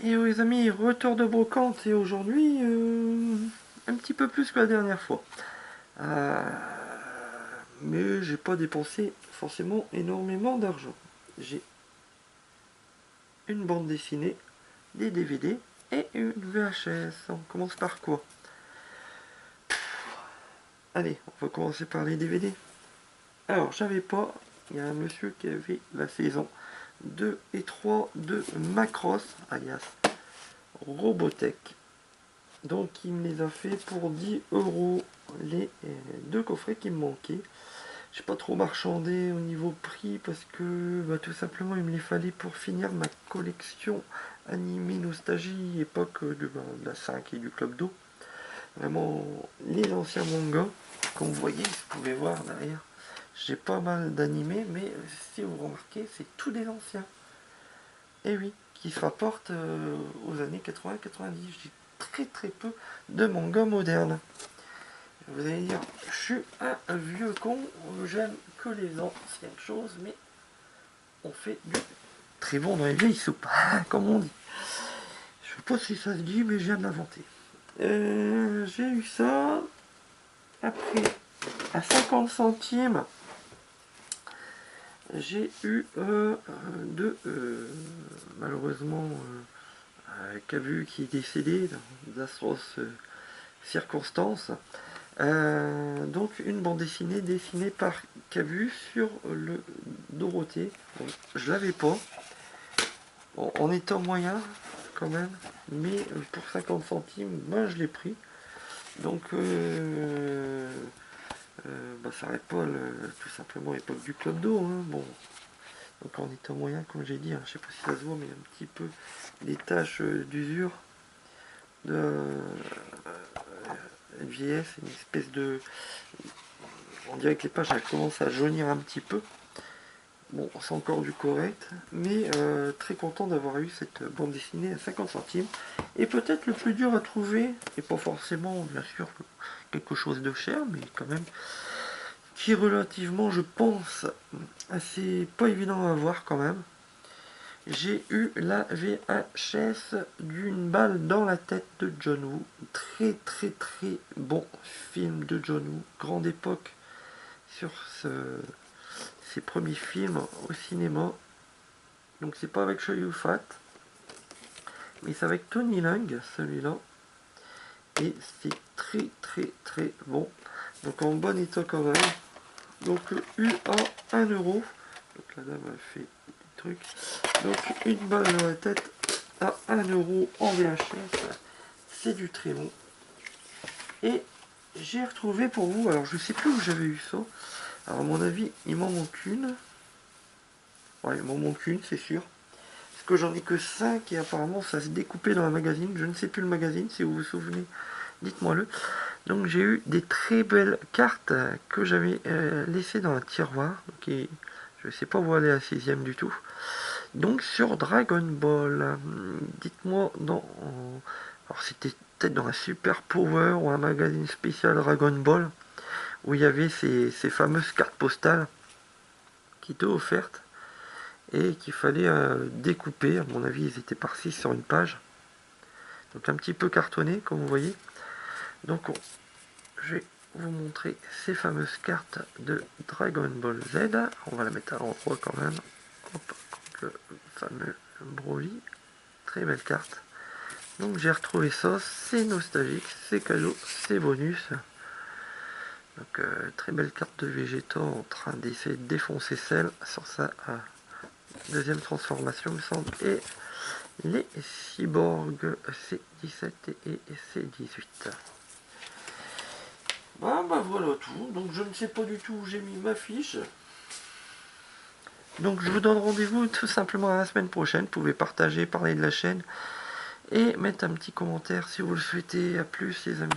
Et les amis, retour de brocante et aujourd'hui un petit peu plus que la dernière fois. Euh, mais j'ai pas dépensé forcément énormément d'argent. J'ai une bande dessinée, des DVD et une VHS. On commence par quoi? Allez, on va commencer par les DVD. Alors, j'avais pas, il y a un monsieur qui avait la saison 2 et 3 de Macross, alias Robotech. Donc il me les a fait pour 10 € les deux coffrets qui me manquaient. J'ai pas trop marchandé au niveau prix parce que tout simplement il me les fallait pour finir ma collection animée nostalgie époque de la 5 et du Club d'eau. Vraiment les anciens mangas, comme vous voyez, vous pouvez voir derrière. J'ai pas mal d'animés, mais si vous remarquez, c'est tous des anciens. Et oui, qui se rapportent aux années 80-90. J'ai très très peu de mangas modernes. Vous allez dire, je suis un vieux con, j'aime que les anciennes choses, mais on fait du très bon dans les vieilles soupes, comme on dit. Je sais pas si ça se dit, mais je viens de l'inventer. J'ai eu ça, après, à 50 centimes, j'ai eu malheureusement, Cabu qui est décédé dans d'atroces circonstances. Donc une bande dessinée par Cabu sur le Dorothée. Bon, je l'avais pas. Bon, en étant moyen quand même, mais pour 50 centimes, moi je l'ai pris. Donc ça n'arrête pas tout simplement l'époque du club d'eau. Hein. Bon, donc en étant moyen, comme j'ai dit, hein, je sais pas si ça se voit, mais un petit peu des taches d'usure de vieillesse, une espèce de... On dirait que les pages elles commencent à jaunir un petit peu. Bon, c'est encore du correct, mais très content d'avoir eu cette bande dessinée à 50 centimes. Et peut-être le plus dur à trouver, et pas forcément bien sûr quelque chose de cher, mais quand même, qui est relativement, je pense, assez pas évident à avoir quand même. J'ai eu la VHS d'une balle dans la tête de John Woo. Très très très bon film de John Woo. Grande époque sur ses premiers films au cinéma. Donc c'est pas avec Chow Yun-fat, mais c'est avec Tony Leung, celui-là. Et c'est très très très bon. Donc en bon état quand même. Donc U à 1 euro. Donc la dame a fait des trucs. Donc une balle dans la tête à 1 euro en VHS. C'est du très bon. Et j'ai retrouvé pour vous, alors je sais plus où j'avais eu ça. Alors à mon avis, il m'en manque une. Ouais, il m'en manque une, c'est sûr. Parce que j'en ai que 5 et apparemment ça se découpait dans un magazine. Je ne sais plus le magazine, si vous vous souvenez, dites-moi le. Donc j'ai eu des très belles cartes que j'avais laissées dans un tiroir. Donc, je ne sais pas où aller à la 6ème du tout. Donc sur Dragon Ball, dites-moi dans... Alors c'était peut-être dans un Super Power ou un magazine spécial Dragon Ball, où il y avait ces fameuses cartes postales qui étaient offertes et qu'il fallait découper. À mon avis, ils étaient par-ci sur une page. Donc un petit peu cartonné, comme vous voyez. Donc je vais vous montrer ces fameuses cartes de Dragon Ball Z. On va la mettre à l'endroit quand même. Hop, le fameux Broly. Très belle carte. Donc j'ai retrouvé ça, c'est nostalgique, c'est cadeau, c'est bonus. Donc très belle carte de Vegeta en train d'essayer de défoncer celle sur sa deuxième transformation, il me semble. Et les cyborgs C17 et C18. Bah voilà tout. Donc je ne sais pas du tout où j'ai mis ma fiche. Donc je vous donne rendez-vous tout simplement à la semaine prochaine. Vous pouvez partager, parler de la chaîne et mettre un petit commentaire si vous le souhaitez. À plus les amis.